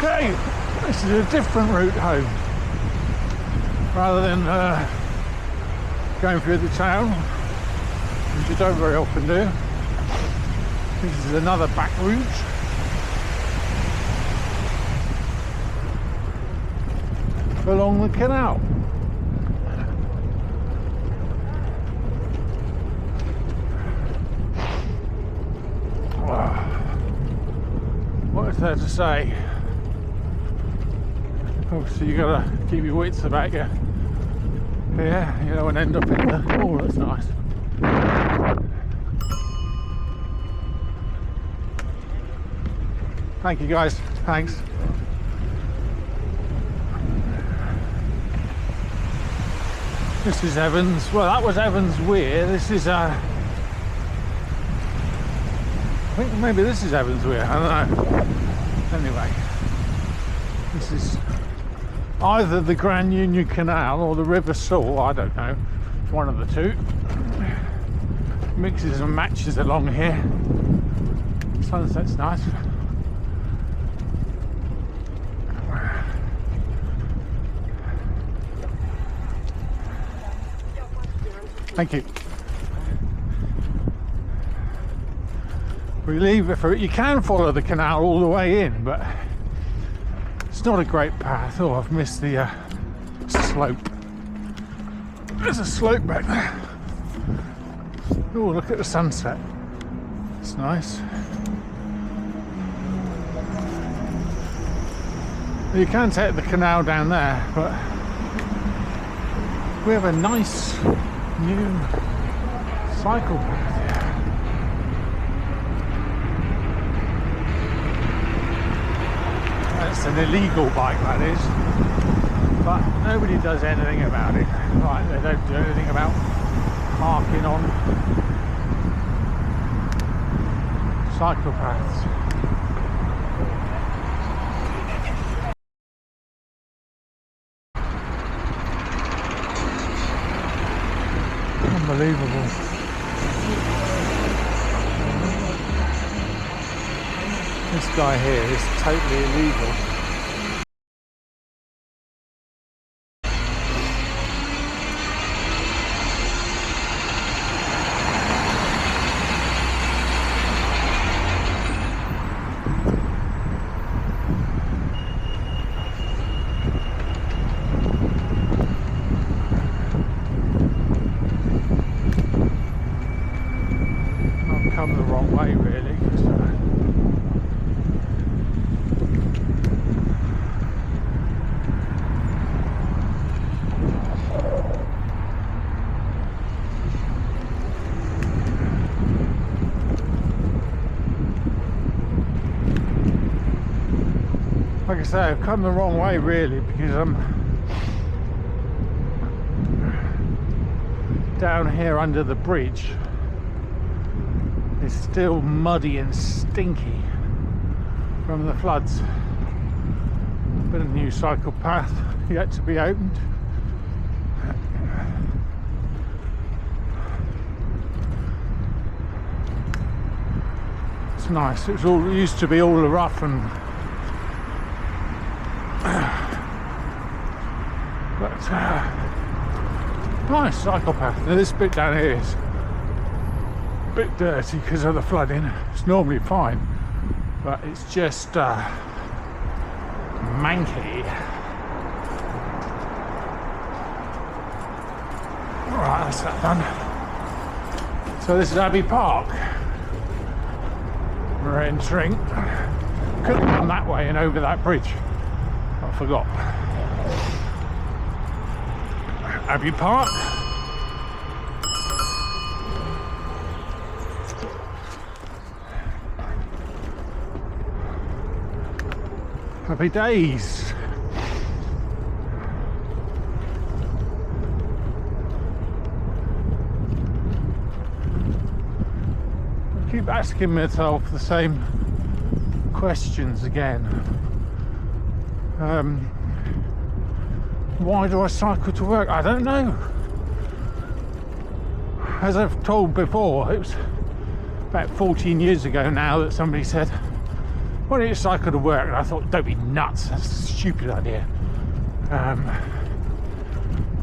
Okay, this is a different route home. Rather than going through the town, which you don't very often do. This is another back route. Along the canal. What is there to say? Obviously you gotta keep your wits about you. Yeah, you don't want to end up in the... Oh, that's nice. Thank you guys, thanks. This is Evans. Well, that was Evans Weir. This is I think maybe this is Evans Weir. I don't know. Anyway, this is either the Grand Union Canal or the River Soar. I don't know. One of the two. Mixes and matches along here. Sunset's nice. Thank you. We leave it for it. You can follow the canal all the way in, but it's not a great path. Oh, I've missed the slope. There's a slope back there. Oh, look at the sunset. It's nice. You can take the canal down there, but we have a nice new cycle path here. That's an illegal bike, that is, but nobody does anything about it. Right, they don't do anything about parking on cycle paths. Unbelievable. This guy here is totally illegal. Come the wrong way really, because like I say, I've come the wrong way really, because I'm down here under the bridge. It's still muddy and stinky from the floods. But a new cycle path yet to be opened. It's nice. It used to be all rough and but nice cycle path. Now this bit down here is a bit dirty because of the flooding. It's normally fine, but it's just manky. Alright, that's that done. So this is Abbey Park. We're entering. Could have gone that way and over that bridge. I forgot. Abbey Park. Happy days. I keep asking myself the same questions again. Why do I cycle to work? I don't know. As I've told before, it was about 14 years ago now that somebody said, wanted to cycle to work, and I thought, don't be nuts, that's a stupid idea.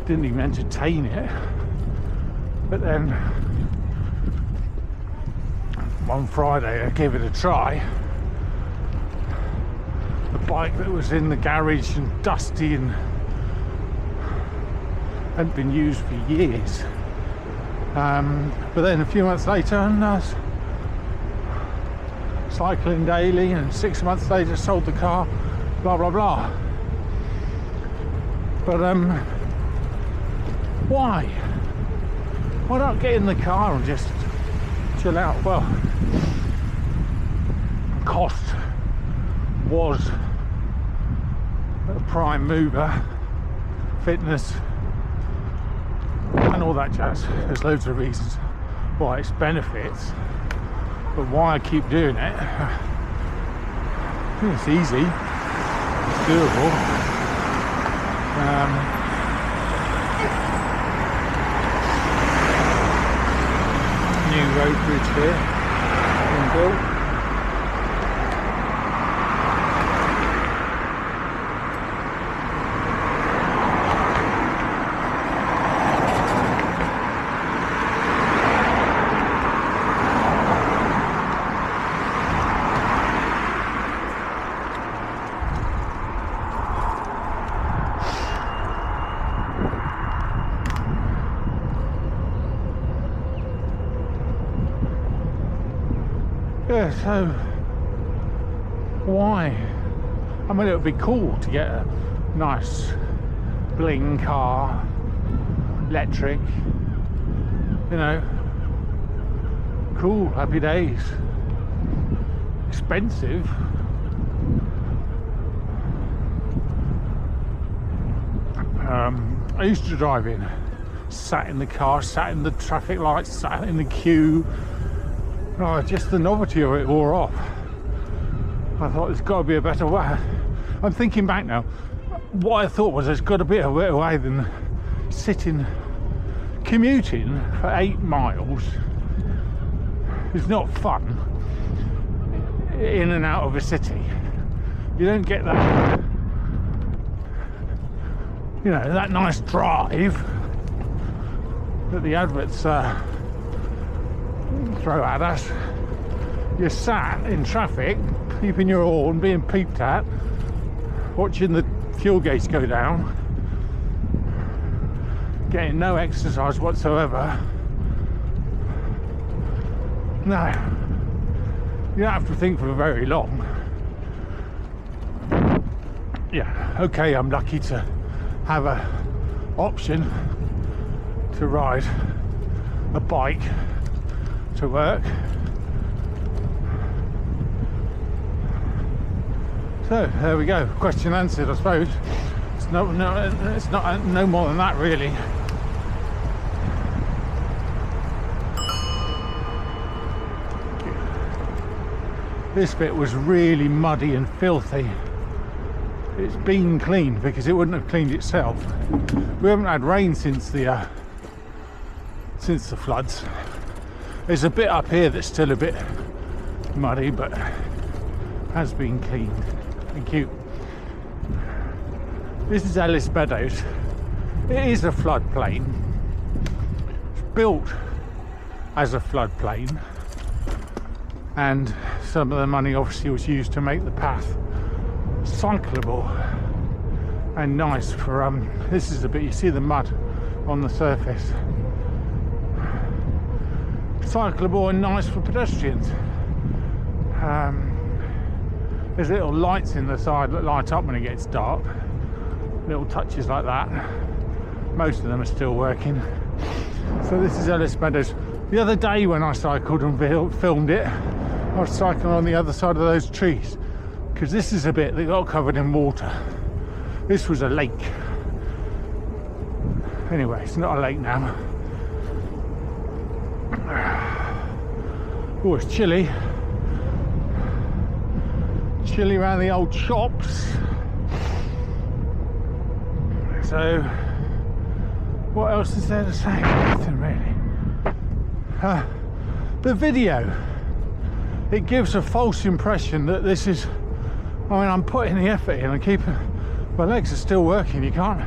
Didn't even entertain it. But then one Friday I gave it a try. The bike that was in the garage and dusty and hadn't been used for years. But then a few months later, and I was cycling daily, and 6 months later sold the car, blah blah blah. But why not get in the car and just chill out? Well, cost was a prime mover, fitness and all that jazz. There's loads of reasons why it's benefits, but why I keep doing it, I think it's easy, it's doable. New road bridge here being built. Yeah, so why? I mean, it would be cool to get a nice bling car, electric, you know, cool, happy days. Expensive. I used to drive in, sat in the car, sat in the traffic lights, sat in the queue. Oh, just the novelty of it wore off. I thought there's got to be a better way. I'm thinking back now. What I thought was there's got to be a better way than sitting, commuting for 8 miles. It's not fun. In and out of a city. You don't get that, you know, that nice drive that the adverts throw at us. You're sat in traffic, keeping your horn, being peeped at, watching the fuel gauge go down, getting no exercise whatsoever. No, you don't have to think for very long. Yeah, okay, I'm lucky to have a option to ride a bike to work. So there we go, question answered, I suppose. It's not no more than that, really. This bit was really muddy and filthy. It's been cleaned because it wouldn't have cleaned itself. We haven't had rain since the floods. There's a bit up here that's still a bit muddy, but has been cleaned. Thank you. This is Ellis Meadows. It is a floodplain. It's built as a floodplain, and some of the money obviously was used to make the path cyclable and nice for this is the bit you see the mud on the surface. Cyclable and nice for pedestrians. There's little lights in the side that light up when it gets dark, little touches like that. Most of them are still working. So this is Ellis Meadows. The other day when I cycled and filmed it, I was cycling on the other side of those trees, because this is a bit that got covered in water. This was a lake. Anyway, it's not a lake now. Oh, it's chilly. Chilly around the old shops. So, what else is there to say? Nothing really. The video. it gives a false impression that this is, I mean, I'm putting the effort in and keeping, my legs are still working. You can't,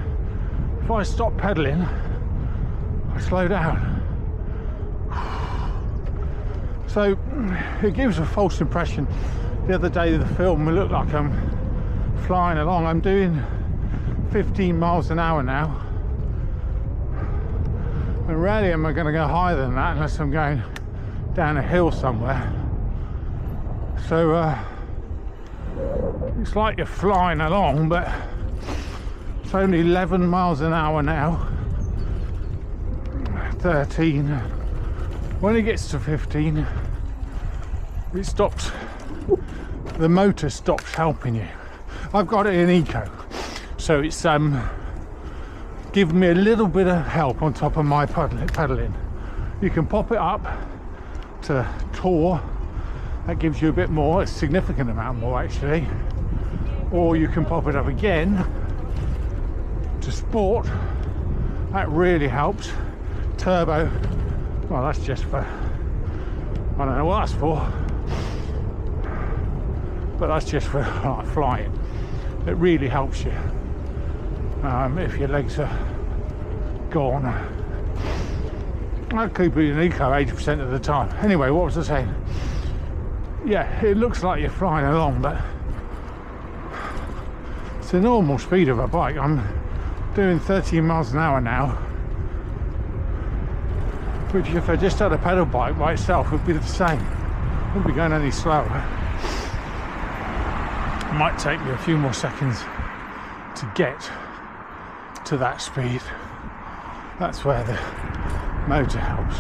if I stop pedaling, I slow down. So it gives a false impression. The other day the film will look like I'm flying along. I'm doing 15 miles an hour now. And rarely am I going to go higher than that unless I'm going down a hill somewhere. So it's like you're flying along, but it's only 11 miles an hour now. 13. When it gets to 15, it stops. The motor stops helping you. I've got it in eco, so it's giving me a little bit of help on top of my pedaling. You can pop it up to tour. That gives you a bit more, a significant amount more actually. Or you can pop it up again to sport. That really helps. Turbo, well, that's just for, I don't know what that's for, but that's just for flying. It really helps you if your legs are gone. I'll keep it in eco 80% of the time. Anyway, what was I saying? Yeah, it looks like you're flying along, but it's the normal speed of a bike. I'm doing 13 miles an hour now, which if I just had a pedal bike by itself would be the same. It wouldn't be going any slower. It might take me a few more seconds to get to that speed. That's where the motor helps.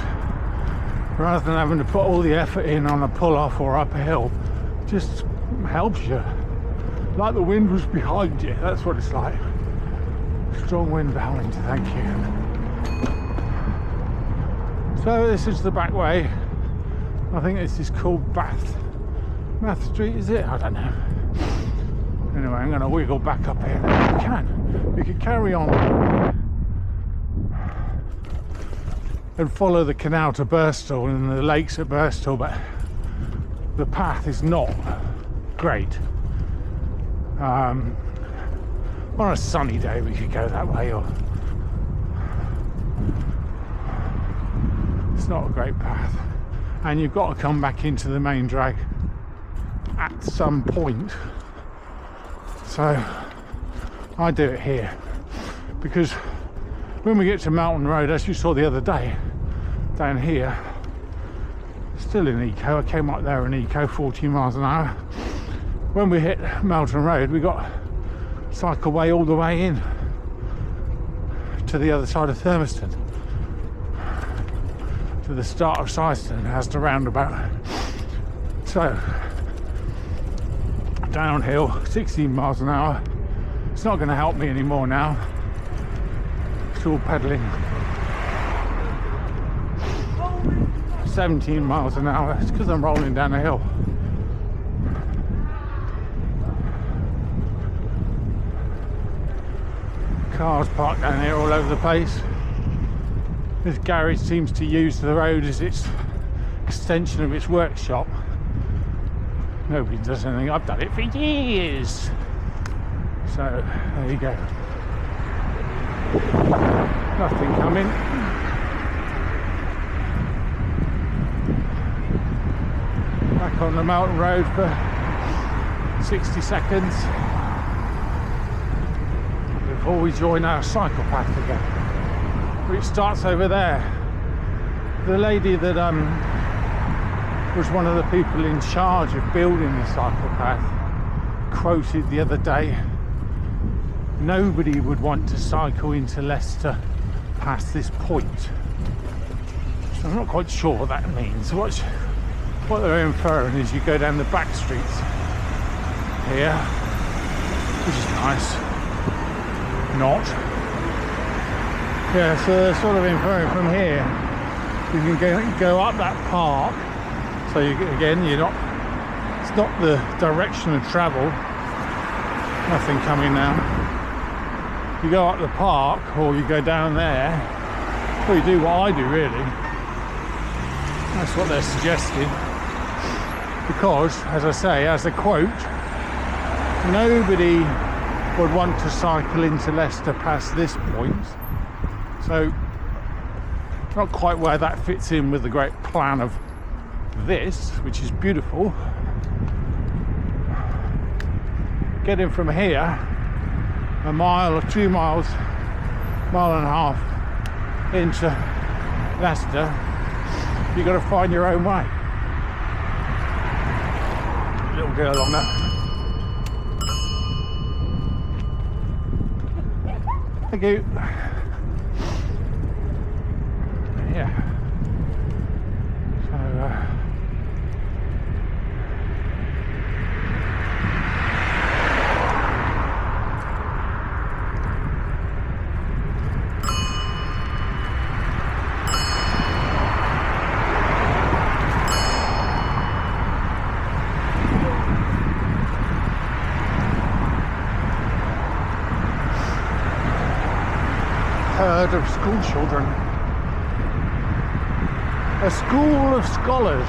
Rather than having to put all the effort in on a pull-off or up a hill, just helps you. Like the wind was behind you, that's what it's like. Strong wind behind you, thank you. So this is the back way. I think this is called Bath Street, is it? I don't know. Anyway, I'm going to wiggle back up here. You can carry on and follow the canal to Birstall and the lakes at Birstall, but the path is not great. On a sunny day we could go that way, or it's not a great path, and you've got to come back into the main drag at some point. So I do it here because when we get to Mountain Road, as you saw the other day, down here, still in eco, I came up there in eco, 40 miles an hour. When we hit Mountain Road, we got cycleway all the way in to the other side of Thurmaston, to the start of Syston as the roundabout. So, downhill, 16 miles an hour. It's not going to help me anymore now. It's all pedaling. 17 miles an hour. It's because I'm rolling down a hill. Cars parked down here all over the place. This garage seems to use the road as its extension of its workshop. Nobody does anything. I've done it for years. So there you go. Nothing coming. Back on the mountain road for 60 seconds before we join our cycle path again, which starts over there. The lady that was one of the people in charge of building the cycle path quoted the other day, nobody would want to cycle into Leicester past this point. So I'm not quite sure what that means. What they're inferring is you go down the back streets here, which is nice. Not. Yeah, so they're sort of inferring from here you can go up that park. So again, you're not. It's not the direction of travel. Nothing coming now. You go up the park, or you go down there, or you do what I do really. That's what they're suggesting. because, as I say, as a quote, nobody would want to cycle into Leicester past this point. So, not quite where that fits in with the great plan of this, which is beautiful. Getting from here a mile or 2 miles, mile and a half into Leicester, you've got to find your own way. Little girl on that. Thank you. Yeah. So, herd of school children. A school of scholars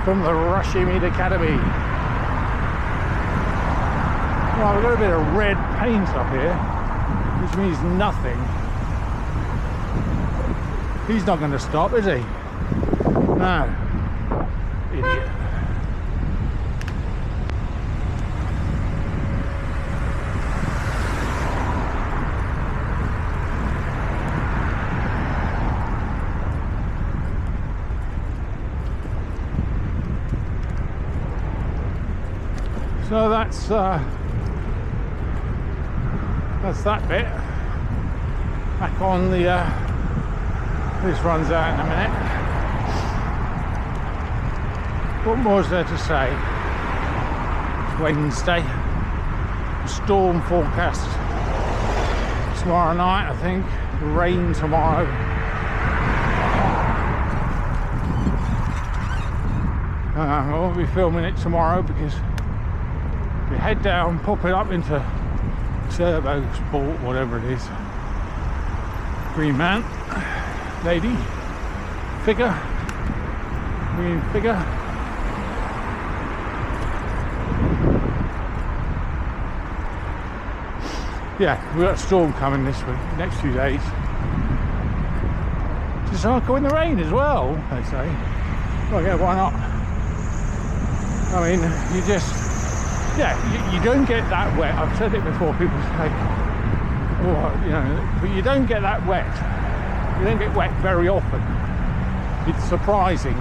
from the Rushmead Academy. Well, we've got a bit of red paint up here, which means nothing. He's not going to stop, is he? No. Idiot. So that's that bit. Back on the this runs out in a minute. What more is there to say? It's Wednesday. Storm forecast tomorrow night, I think. Rain tomorrow. I won't be filming it tomorrow because we head down, pop it up into Turbo Sport, whatever it is. Green man, lady, figure, green figure. Yeah, we've got a storm coming this week, next few days. To cycle in the rain as well, they say. Well, yeah, why not? I mean, you just, yeah, you don't get that wet. I've said it before, people say, oh, you know, but you don't get that wet. You don't get wet very often. It's surprising.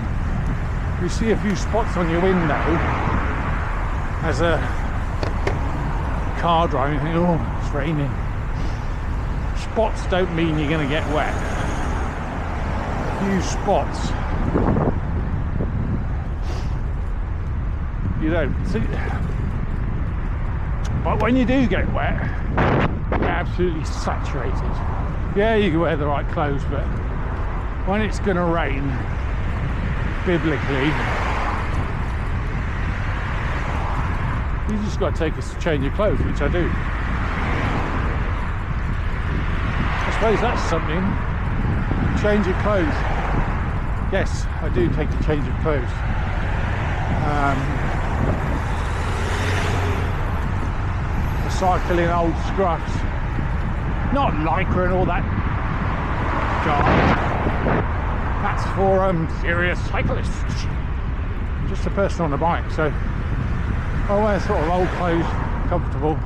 You see a few spots on your window as a car driving, you think, oh, it's raining. Spots don't mean you're going to get wet. A few spots. You don't see. But when you do get wet, you're absolutely saturated. Yeah, you can wear the right clothes, but when it's going to rain, biblically, you just got to take a change of clothes, which I do. I suppose that's something. Change of clothes. Yes, I do take a change of clothes. Cycling old scruffs, not lycra and all that garbage. That's for serious cyclists. I'm just a person on a bike, so I wear sort of old clothes, comfortable,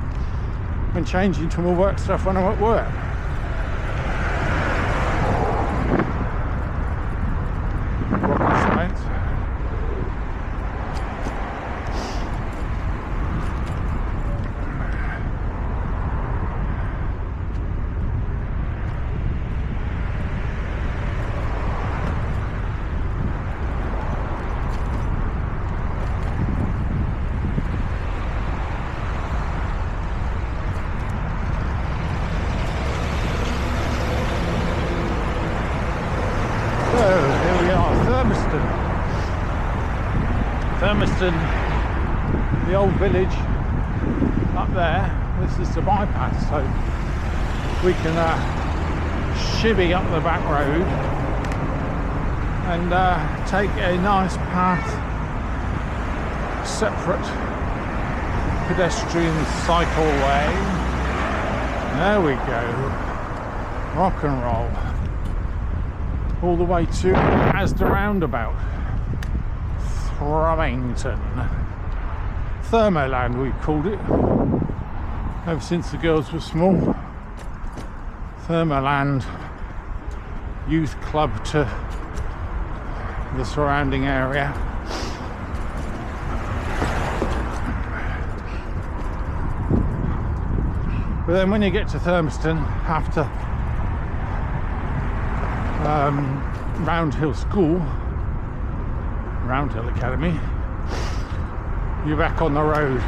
and change into more work stuff when I'm at work. Rocket science. Thermiston, the old village up there. This is the bypass, so we can shivvy up the back road and take a nice path, separate pedestrian cycleway. There we go. Rock and roll. All the way to Asda Roundabout. Thrumington. Thermoland we called it. Ever since the girls were small. Thermoland Youth Club to the surrounding area. But then when you get to Thurmaston after Roundhill School, Roundhill Academy, you're back on the road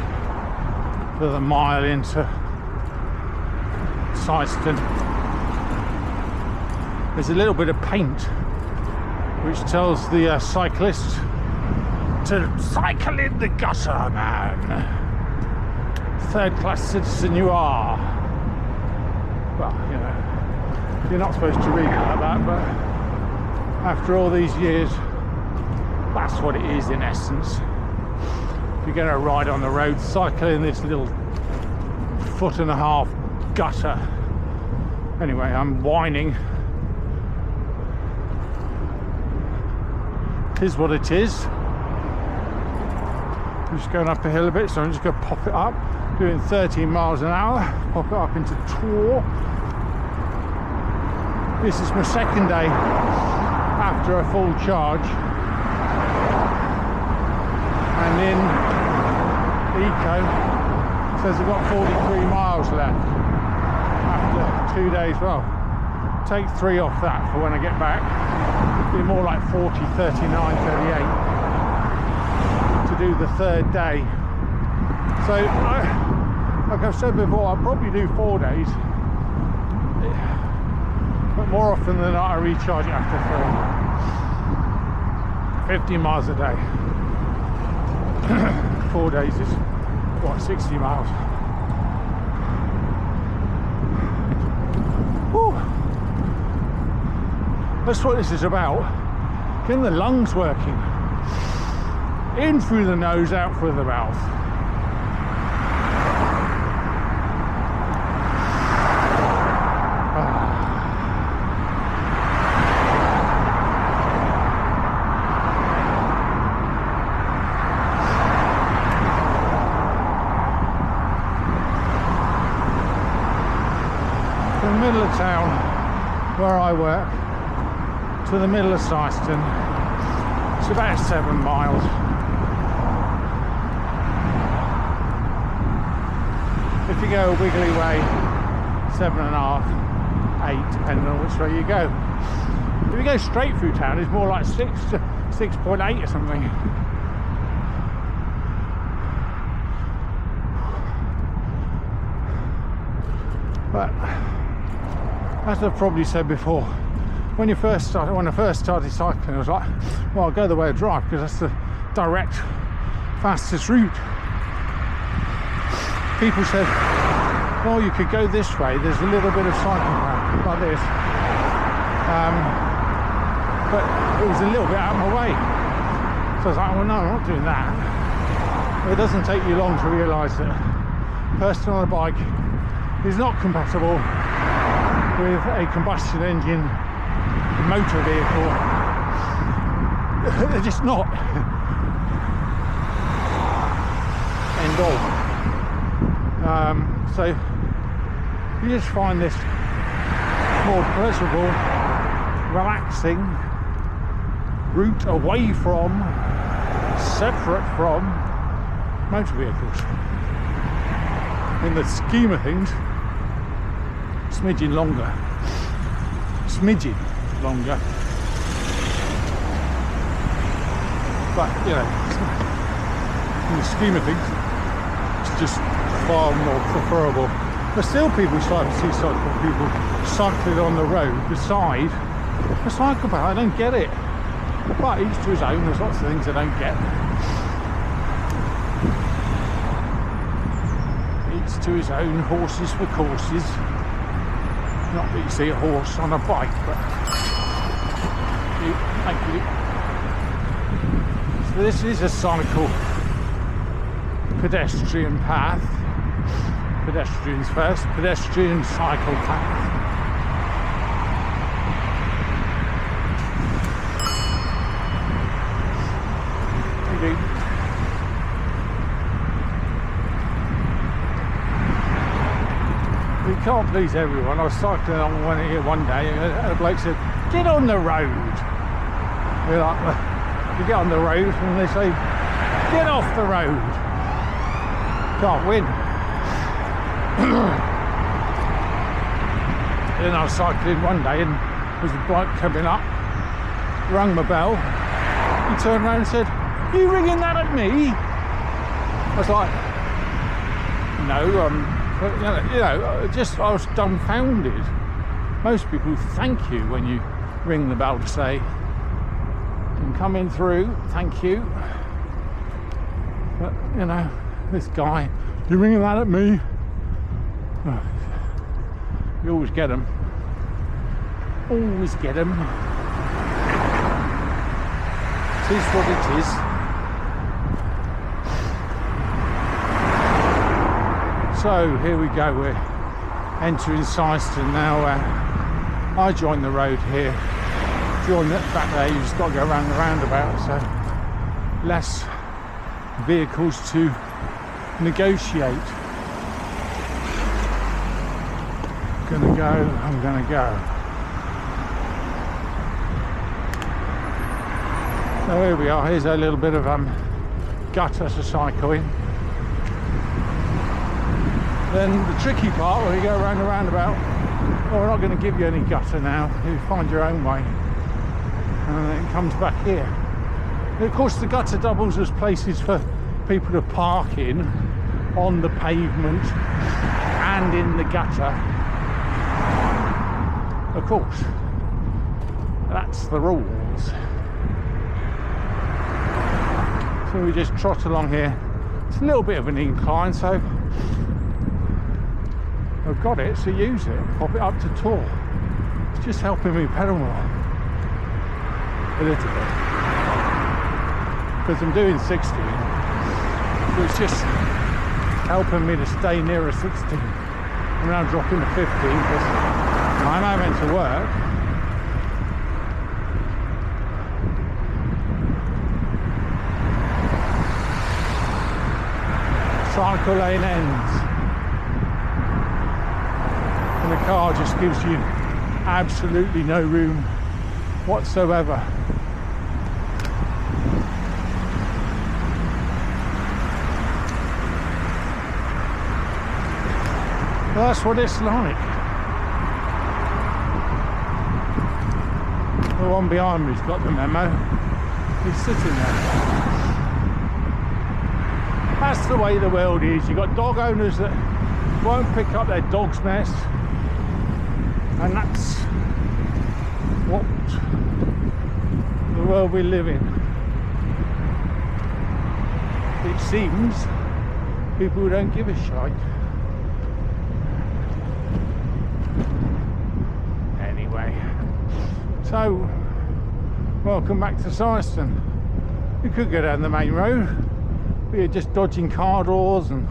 for the mile into Syston. There's a little bit of paint which tells the cyclist to cycle in the gutter, man. Third-class citizen you are. Well, you know, you're not supposed to read it like that, but after all these years, that's what it is in essence. If you're going to ride on the road, cycle in this little 1.5-foot gutter. Anyway, I'm whining. It is what it is. I'm just going up a hill a bit, so I'm just going to pop it up. Doing 13 miles an hour, pop it up into Tor. This is my second day after a full charge, and in Eco says I've got 43 miles left after 2 days. Well, take 3 off that for when I get back. It'll be more like 40, 39, 38 to do the third day. So, like I've said before, I'll probably do 4 days, but more often than not I recharge it after 3. 15 miles a day. 4 days is, what, 60 miles. Whew. That's what this is about. Getting the lungs working. In through the nose, out through the mouth. From the middle of town, where I work, to the middle of Syston, it's about 7 miles. If you go a wiggly way, 7.5, 8, depending on which way you go. If you go straight through town, it's more like 6 to 6.8 or something. But as I've probably said before, when I first started cycling, I was like, well, I'll go the way I drive because that's the direct, fastest route. People said, well, you could go this way, there's a little bit of cycling around, like this. But it was a little bit out of my way. So I was like, well, no, I'm not doing that. It doesn't take you long to realise that a person on a bike is not compatible with a combustion engine motor vehicle. They're just not. End of. So you just find this more pleasurable, relaxing route away from, separate from motor vehicles. In the scheme of things, smidgen longer. But, you know, in the scheme of things, it's just far more preferable. But still people start to see people cycling on the road beside a cycle path. I don't get it. But each to his own, there's lots of things I don't get. Each to his own, horses for courses. Not that you see a horse on a bike, but Thank you. So this is a cycle pedestrian path. Pedestrians first, pedestrian cycle path. You can't please everyone. I was cycling along one day and a bloke said, "Get on the road." We're like, you get on the road and they say, "Get off the road." Can't win. Then I was cycling one day and there was a bloke coming up, rang my bell. He turned around and said, "Are you ringing that at me?" I was like, "No, but, I was dumbfounded. Most people thank you when you ring the bell to say, "I'm coming through, thank you." But, this guy, "You ringing that at me?" Oh, you always get them. Always get them. It is what it is. So here we go, we're entering Syston now. I joined the road here. Join it back there, you just got to go around the roundabout, so less vehicles to negotiate. I'm gonna go. So here we are, here's a little bit of gutter to cycle in. Then the tricky part where you go around the roundabout, we're not going to give you any gutter now, you find your own way. And then it comes back here. And of course the gutter doubles as places for people to park in, on the pavement and in the gutter. Of course, that's the rules. So we just trot along here. It's a little bit of an incline, so I've got it, so use it. Pop it up to tour. It's just helping me pedal more. A little bit. Because I'm doing 60. So it's just helping me to stay nearer 60. I'm now dropping to 50 because I'm now meant to work. Cycle lane ends. And the car just gives you absolutely no room whatsoever. Well, that's what it's like. The one behind me's got the memo. He's sitting there. That's the way the world is. You've got dog owners that won't pick up their dog's mess, and that's what the world we live in. It seems people who don't give a shite. Anyway, so welcome back to Syston. You could go down the main road, but you're just dodging car doors and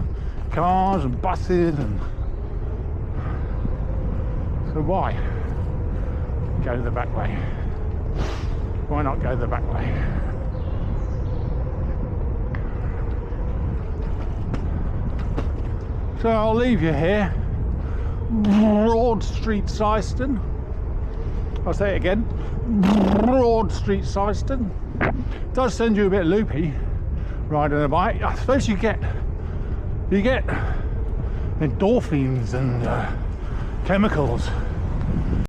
cars and buses, and so why go the back way? Why not go the back way? So I'll leave you here. Broad Street, Syston. I'll say it again. Broad Street, Syston. Does send you a bit loopy riding a bike. I suppose you get endorphins and chemicals